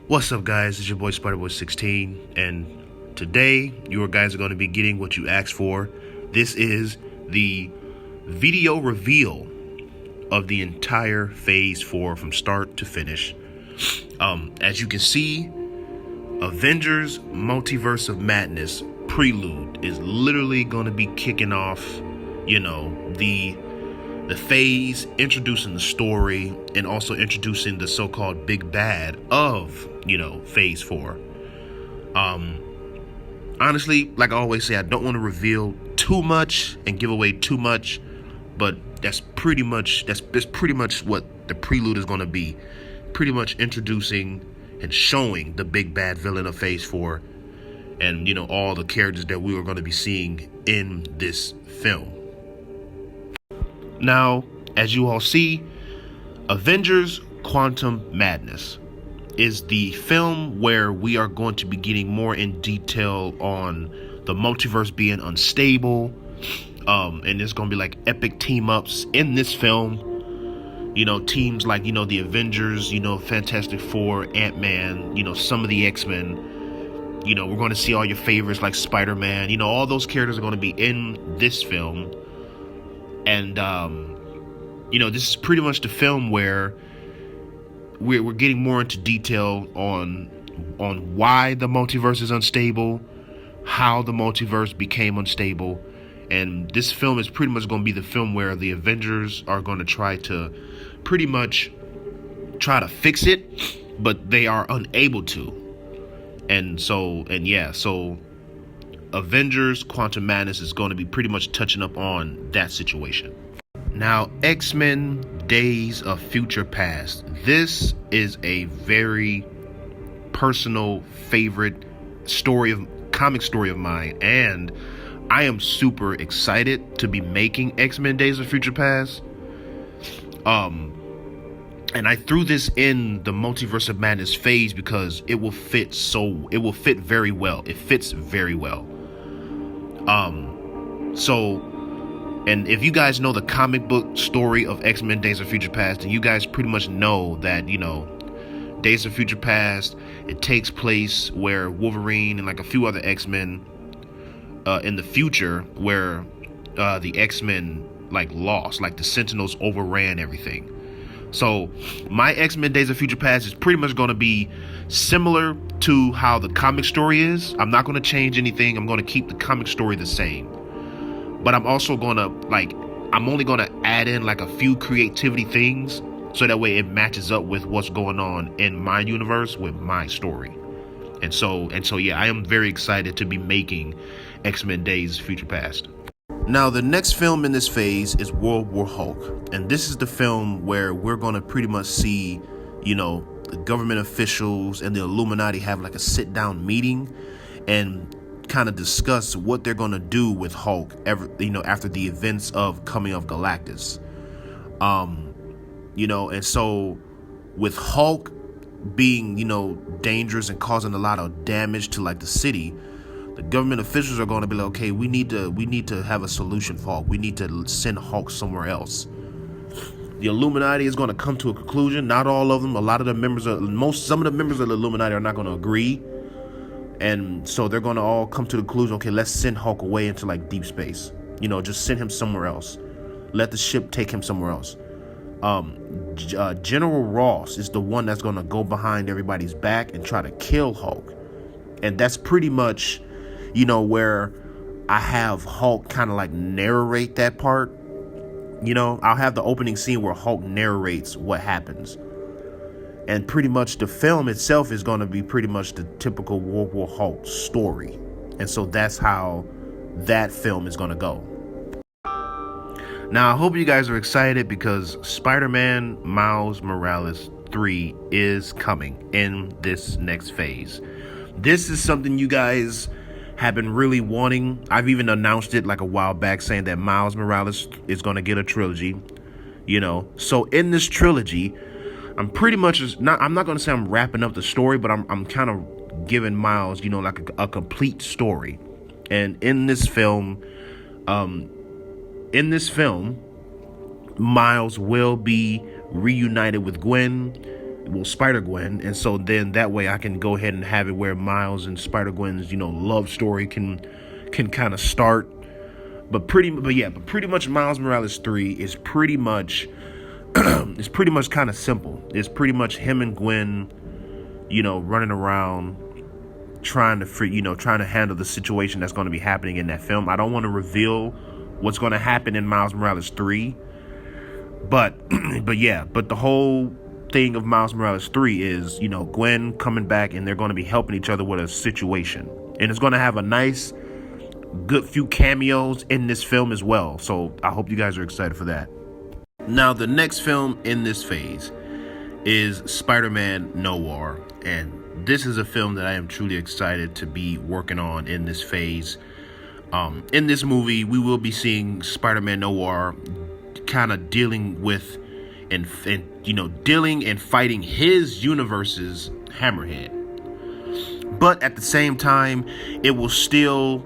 What's up, guys? It's your boy Spiderboy16, and today you guys are going to be getting what you asked for. This is the video reveal of the entire Phase 4 from start to finish. As you can see, Avengers Multiverse of Madness Prelude is literally going to be kicking off, the phase, introducing the story, and also introducing the so-called big bad of, Phase 4. Honestly, like I always say, I don't want to reveal too much and give away too much, but that's pretty much what the prelude is going to be. Pretty much introducing and showing the big bad villain of Phase 4 and, all the characters that we are going to be seeing in this film. Now, as you all see, Avengers Quantum Madness is the film where we are going to be getting more in detail on the multiverse being unstable. And there's going to be like epic team ups in this film. Teams like, the Avengers, Fantastic Four, Ant-Man, some of the X-Men. We're going to see all your favorites like Spider-Man. All those characters are going to be in this film. And, this is pretty much the film where we're getting more into detail on why the multiverse is unstable, how the multiverse became unstable. And this film is pretty much going to be the film where the Avengers are going to try to fix it, but they are unable to. So Avengers Quantum Madness is going to be pretty much touching up on that situation. Now, X-Men Days of Future Past. This is a very personal favorite comic story of mine, and I am super excited to be making X-Men Days of Future Past. And I threw this in the Multiverse of Madness phase because it will fit very well. It fits very well. And if you guys know the comic book story of X-Men Days of Future Past, then you guys pretty much know that, Days of Future Past, it takes place where Wolverine and like a few other X-Men in the future where the X-Men lost, the Sentinels overran everything. So my X-Men Days of Future Past is pretty much going to be similar to how the comic story is. I'm not going to change anything. I'm going to keep the comic story the same. But I'm also going to I'm only going to add in a few creativity things so that way it matches up with what's going on in my universe with my story. And so yeah, I am very excited to be making X-Men Days of Future Past. Now, the next film in this phase is World War Hulk. And this is the film where we're going to pretty much see, the government officials and the Illuminati have a sit-down meeting and kind of discuss what they're going to do with Hulk after the events of Coming of Galactus. And so with Hulk being, dangerous and causing a lot of damage to the city, the government officials are going to be like, okay, we need to have a solution for Hulk. We need to send Hulk somewhere else. The Illuminati is going to come to a conclusion. Not all of them. Some of the members of the Illuminati are not going to agree. And so they're going to all come to the conclusion, okay, let's send Hulk away into deep space. Just send him somewhere else. Let the ship take him somewhere else. General Ross is the one that's going to go behind everybody's back and try to kill Hulk. And that's pretty much, where I have Hulk kind of narrate that part. I'll have the opening scene where Hulk narrates what happens. And pretty much the film itself is going to be pretty much the typical World War Hulk story. And so that's how that film is going to go. Now, I hope you guys are excited because Spider-Man Miles Morales 3 is coming in this next phase. This is something you guys have been really wanting. I've even announced it a while back saying that Miles Morales is going to get a trilogy, So in this trilogy, I'm pretty much I'm not going to say I'm wrapping up the story, but I'm kind of giving Miles, a complete story. And in this film, Miles will be reunited with Gwen. well, Spider-Gwen, and so then that way I can go ahead and have it where Miles and Spider-Gwen's, you know, love story can kind of start. But pretty much Miles Morales 3 is pretty much it's pretty much kind of simple. It's pretty much him and Gwen, you know, running around trying to handle the situation that's going to be happening in that film. I don't want to reveal what's going to happen in Miles Morales 3, but the whole thing of Miles Morales 3 is, you know, Gwen coming back and they're going to be helping each other with a situation, and it's going to have a nice good few cameos in this film as well. So I hope you guys are excited for that. Now, the next film in this phase is Spider-Man Noir, and this is a film that I am truly excited to be working on in this phase. In this movie, we will be seeing Spider-Man Noir kind of dealing with and fighting his universe's Hammerhead. But at the same time, it will still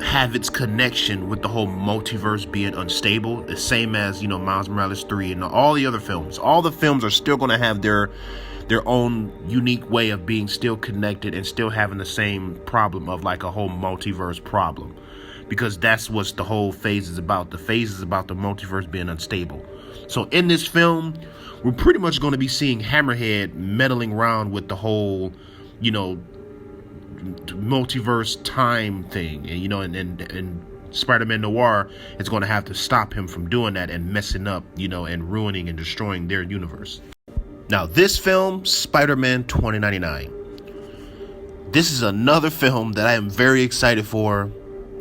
have its connection with the whole multiverse being unstable, the same as, you know, Miles Morales 3 and all the other films. All the films are still going to have their own unique way of being still connected and still having the same problem of like a whole multiverse problem, because that's what the whole phase is about. The phase is about the multiverse being unstable. So in this film, we're pretty much going to be seeing Hammerhead meddling around with the whole, you know, multiverse time thing, and you know, and Spider-Man Noir is going to have to stop him from doing that and messing up, you know, and ruining and destroying their universe. Now, this film, Spider-Man 2099, this is another film that I am very excited for,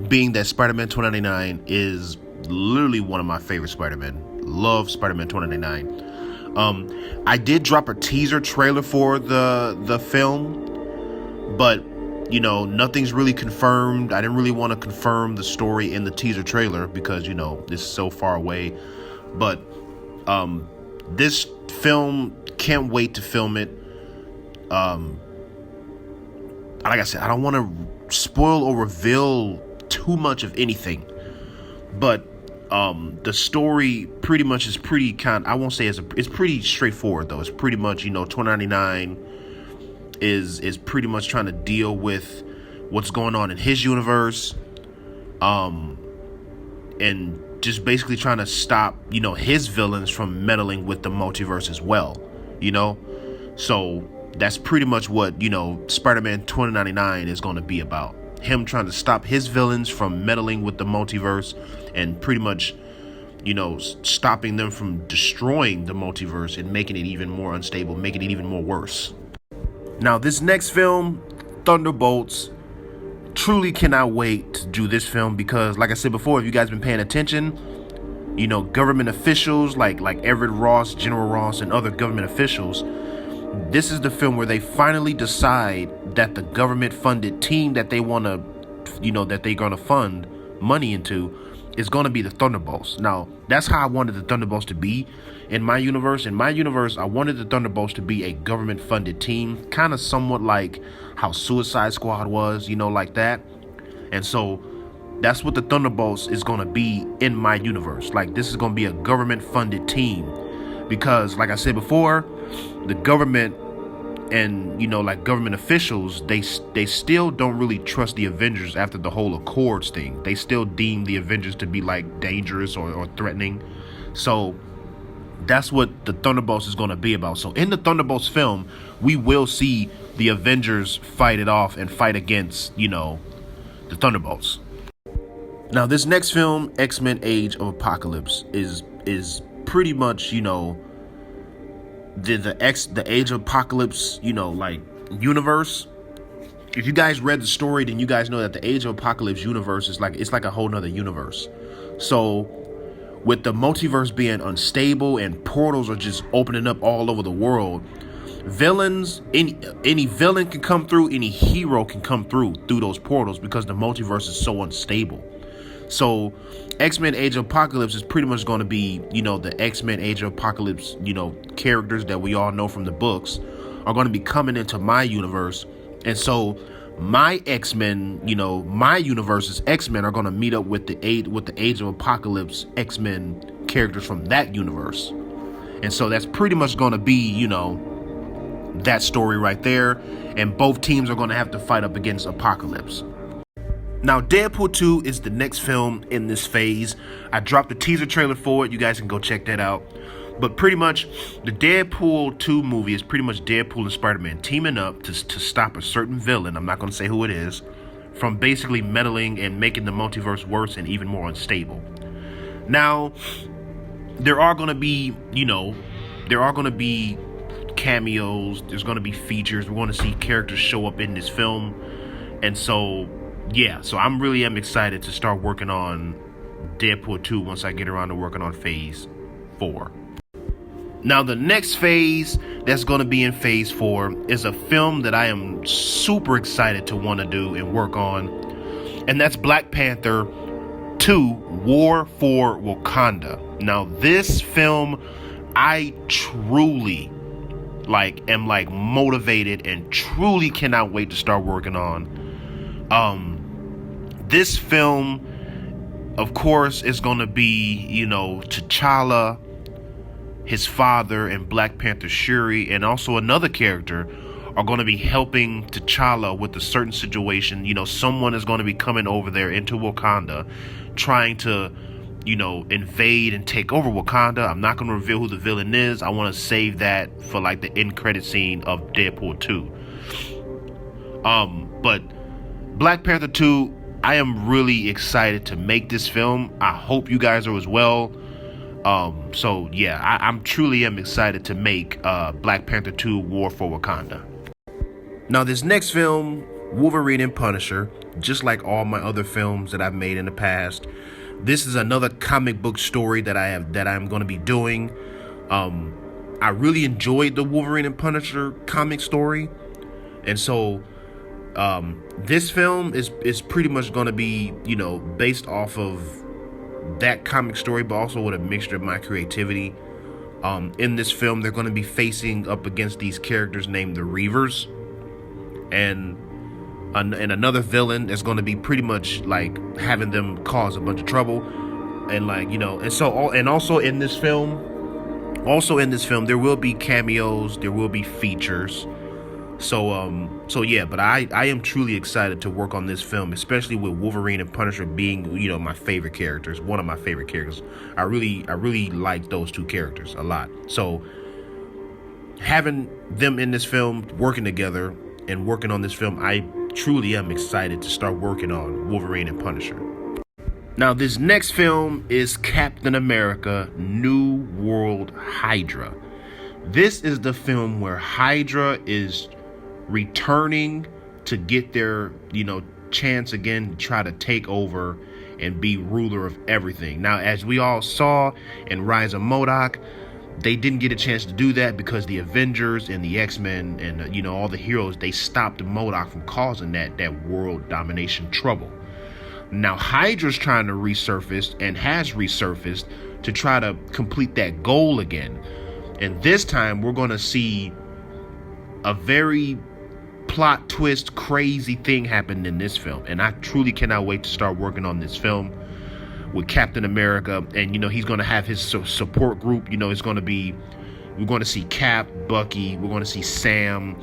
being that Spider-Man 2099 is literally one of my favorite Spider-Man. Love Spider-Man 2099. I did drop a teaser trailer for the film, but you know, nothing's really confirmed. I didn't really want to confirm the story in the teaser trailer because, you know, it's so far away. But this film, can't wait to film it. Like I said, I don't want to spoil or reveal too much of anything. But the story pretty much is I won't say it's pretty straightforward though. It's pretty much, you know, 2099 is pretty much trying to deal with what's going on in his universe, and just basically trying to stop, you know, his villains from meddling with the multiverse as well, you know. So that's pretty much what, you know, Spider-Man 2099 is going to be about. Him trying to stop his villains from meddling with the multiverse and pretty much, you know, stopping them from destroying the multiverse and making it even more unstable, making it even more worse. Now, this next film, Thunderbolts, truly cannot wait to do this film because, like I said before, if you guys been paying attention, you know, government officials like Everett Ross, General Ross, and other government officials, this is the film where they finally decide that the government-funded team that they want to, you know, that they're going to fund money into is going to be the Thunderbolts. Now, that's how I wanted the Thunderbolts to be in my universe. In my universe, I wanted the Thunderbolts to be a government-funded team, kind of somewhat like how Suicide Squad was, you know, like that. And so that's what the Thunderbolts is going to be in my universe. Like, this is going to be a government-funded team because, like I said before, the government and, you know, like government officials, they still don't really trust the Avengers after the whole Accords thing. They still deem the Avengers to be like dangerous or threatening. So that's what the Thunderbolts is going to be about. So in the Thunderbolts film, we will see the Avengers fight it off and fight against, you know, the Thunderbolts. Now, this next film, X-Men Age of Apocalypse, is pretty much, you know, the Age of Apocalypse, you know, like universe. If you guys read the story, then you guys know that the Age of Apocalypse universe is like, it's like a whole nother universe. So with the multiverse being unstable and portals are just opening up all over the world, villains, any villain can come through, any hero can come through those portals because the multiverse is so unstable. So X-Men Age of Apocalypse is pretty much going to be, you know, the X-Men Age of Apocalypse, you know, characters that we all know from the books are going to be coming into my universe. And so my X-Men, you know, my universe's X-Men are going to meet up with the Age of Apocalypse X-Men characters from that universe. And so that's pretty much going to be, you know, that story right there, and both teams are going to have to fight up against Apocalypse. Now, Deadpool 2 is the next film in this phase. I dropped the teaser trailer for it. You guys can go check that out. But pretty much, the Deadpool 2 movie is pretty much Deadpool and Spider-Man teaming up to stop a certain villain, I'm not going to say who it is, from basically meddling and making the multiverse worse and even more unstable. Now, there are going to be, cameos, there's going to be features, we're going to see characters show up in this film, and so I'm really excited to start working on Deadpool 2 once I get around to working on phase 4. Now, the next phase that's going to be in phase 4 is a film that I am super excited to want to do and work on, and that's Black Panther 2, War for Wakanda. Now, this film, I truly am motivated and truly cannot wait to start working on. This film, of course, is going to be, T'Challa, his father, and Black Panther Shuri, and also another character are going to be helping T'Challa with a certain situation. Someone is going to be coming over there into Wakanda, trying to, invade and take over Wakanda. I'm not going to reveal who the villain is. I want to save that for the end credit scene of Deadpool 2. But Black Panther 2, I am really excited to make this film. I hope you guys are as well. I'm truly excited to make Black Panther 2, War for Wakanda. Now, this next film, Wolverine and Punisher, just like all my other films that I've made in the past, this is another comic book story that I'm going to be doing. I really enjoyed the Wolverine and Punisher comic story, and so this film is pretty much going to be based off of that comic story, but also with a mixture of my creativity. In this film, they're going to be facing up against these characters named the Reavers, and another villain that's going to be pretty much having them cause a bunch of trouble, and also in this film there will be cameos, there will be features. But I am truly excited to work on this film, especially with Wolverine and Punisher being, my favorite characters, one of my favorite characters. I really like those two characters a lot. So having them in this film, working together and working on this film, I truly am excited to start working on Wolverine and Punisher. Now, this next film is Captain America: New World HYDRA. This is the film where HYDRA is returning to get their, chance again to try to take over and be ruler of everything. Now, as we all saw in Rise of MODOK, they didn't get a chance to do that because the Avengers and the X-Men and, all the heroes, they stopped MODOK from causing that world domination trouble. Now, HYDRA's trying to resurface and has resurfaced to try to complete that goal again. And this time, we're going to see a very plot twist, crazy thing happen in this film. And I truly cannot wait to start working on this film with Captain America. And, he's going to have his support group. It's going to be, we're going to see Cap, Bucky, we're going to see Sam,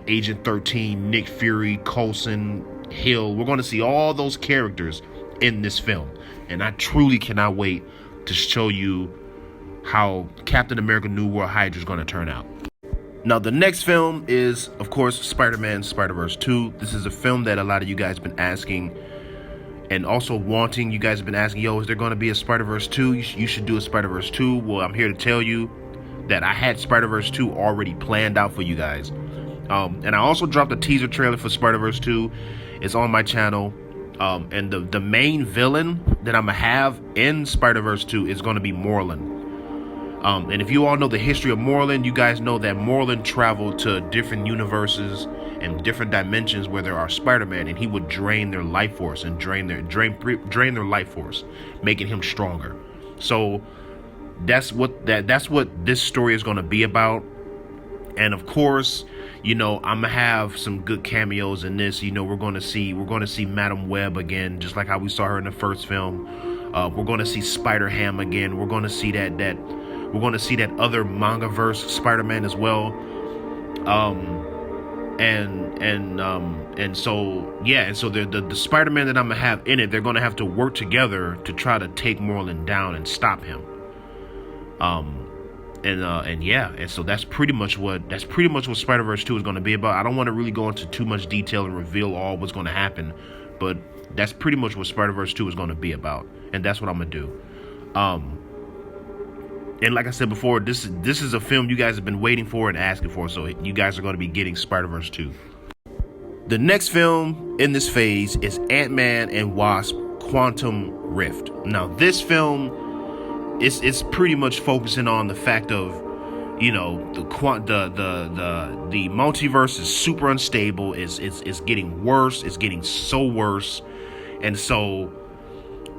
Agent 13, Nick Fury, Coulson, Hill. We're going to see all those characters in this film. And I truly cannot wait to show you how Captain America: New World HYDRA is going to turn out. Now, the next film is, of course, Spider-Man Spiderverse 2. This is a film that a lot of you guys have been asking and also wanting. You guys have been asking, is there going to be a Spiderverse 2? You should do a Spiderverse 2. Well, I'm here to tell you that I had Spiderverse 2 already planned out for you guys. And I also dropped a teaser trailer for Spiderverse 2. It's on my channel. And the main villain that I'm going to have in Spiderverse 2 is going to be Morlun. And if you all know the history of Morlun, you guys know that Morlun traveled to different universes and different dimensions where there are Spider-Man, and he would drain their life force and drain their life force, making him stronger. So that's what this story is going to be about. And of course, I'm gonna have some good cameos in this. We're going to see Madam Web again, just like how we saw her in the first film. We're going to see Spider-Ham again. We're going to see that other manga-verse Spider-Man as well. And so yeah, and so the Spider-Man that I'm gonna have in it, they're gonna have to work together to try to take Moreland down and stop him. And yeah, and so that's pretty much what Spider-Verse 2 is going to be about. I don't want to really go into too much detail and reveal all what's going to happen, but that's pretty much what Spider-Verse 2 is going to be about, and that's what I'm going to do. And like I said before, this is a film you guys have been waiting for and asking for, so you guys are going to be getting Spider-Verse 2. The next film in this phase is Ant-Man and Wasp: Quantum Rift. Now, this film, it's pretty much focusing on the fact of, you know, the multiverse is super unstable. It's getting worse. It's getting so worse, and so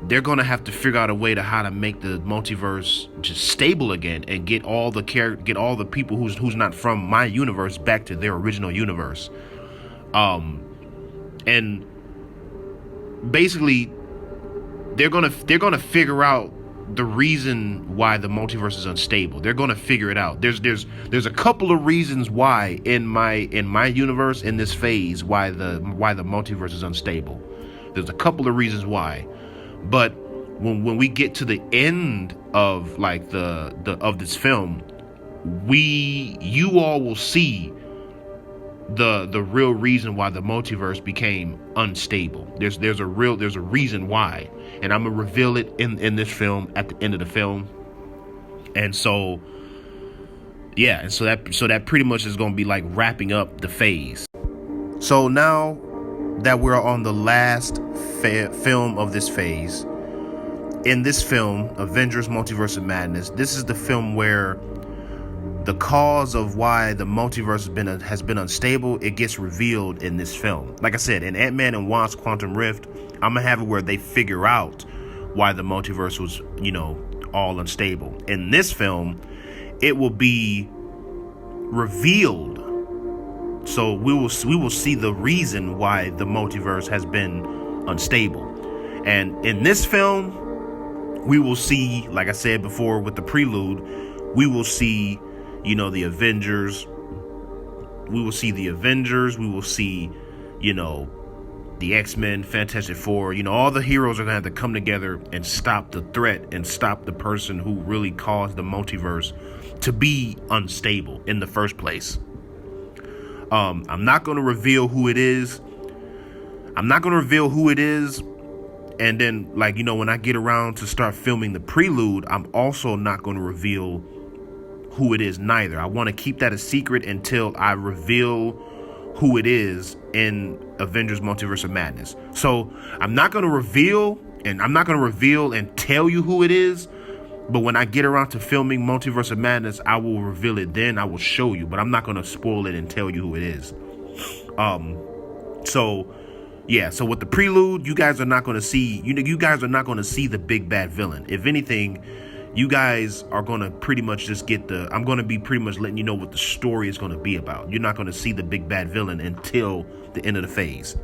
they're gonna have to figure out a way to how to make the multiverse just stable again and get all the people who's not from my universe back to their original universe. And basically, they're gonna figure out the reason why the multiverse is unstable. They're gonna figure it out. There's a couple of reasons why in my universe, in this phase, why the multiverse is unstable. There's a couple of reasons why, but when we get to the end of like of this film, you all will see the real reason why the multiverse became unstable. There's a reason why, and I'm gonna reveal it in this film at the end of the film. And so yeah, and so that pretty much is gonna be like wrapping up the phase. So now that we're on the last film of this phase, in this film, Avengers: Multiverse of Madness, this is the film where the cause of why the multiverse has been unstable, it gets revealed in this film. Like I said, in Ant-Man and Wasp: Quantum Rift, I'm gonna have it where they figure out why the multiverse was, you know, all unstable. In this film, it will be revealed. So we will see the reason why the multiverse has been unstable. And in this film, we will see, like I said before with the prelude, we will see, you know, the Avengers. We will see, you know, the X-Men, Fantastic Four. You know, all the heroes are gonna have to come together and stop the threat and stop the person who really caused the multiverse to be unstable in the first place. I'm not gonna reveal who it is. And then, like, you know, when I get around to start filming the prelude, I'm also not gonna reveal who it is neither. I want to keep that a secret until I reveal who it is in Avengers: Multiverse of Madness. So I'm not going to reveal and tell you who it is, but when I get around to filming Multiverse of Madness, I will reveal it then. I will show you, but I'm not going to spoil it and tell you who it is. So yeah, so with the prelude, you guys are not going to see, you guys are not going to see the big bad villain. If anything, you guys are going to pretty much just get I'm going to be pretty much letting you know what the story is going to be about. You're not going to see the big bad villain until the end of the phase.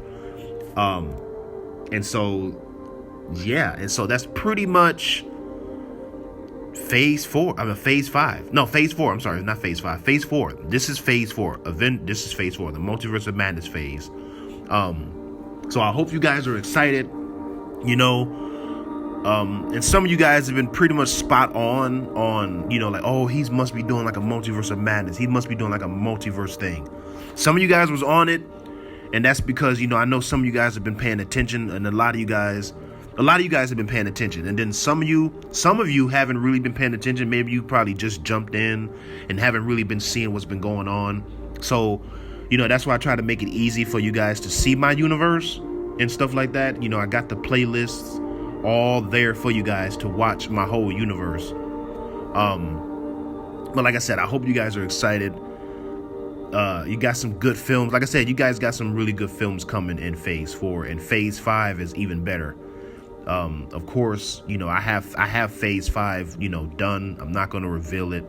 And so, yeah. And so that's pretty much phase 4. Phase 5. No, phase 4. I'm sorry. Not phase 5. Phase 4. This is phase 4. This is phase 4. The Multiverse of Madness phase. So I hope you guys are excited, you know. And some of you guys have been pretty much spot on, you know, like, oh, he must be doing like a Multiverse of Madness. He must be doing like a multiverse thing. Some of you guys was on it, and that's because, you know, I know some of you guys have been paying attention, and a lot of you guys have been paying attention. And then some of you haven't really been paying attention. Maybe you probably just jumped in and haven't really been seeing what's been going on. So, you know, that's why I try to make it easy for you guys to see my universe and stuff like that. You know, I got the playlists all there for you guys to watch my whole universe. But like I said, I hope you guys are excited. You got some good films. Like I said, you guys got some really good films coming in phase 4, and phase 5 is even better. Of course, you know, I have phase 5, you know, done. I'm not going to reveal it,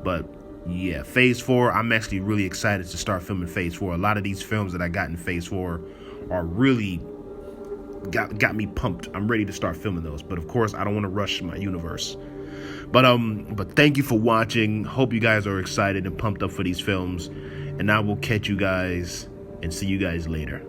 but yeah, phase 4, I'm actually really excited to start filming phase 4. A lot of these films that I got in phase 4 are really got me pumped. I'm ready to start filming those, but of course I don't want to rush my universe. But thank you for watching. Hope you guys are excited and pumped up for these films, and I will catch you guys and see you guys later.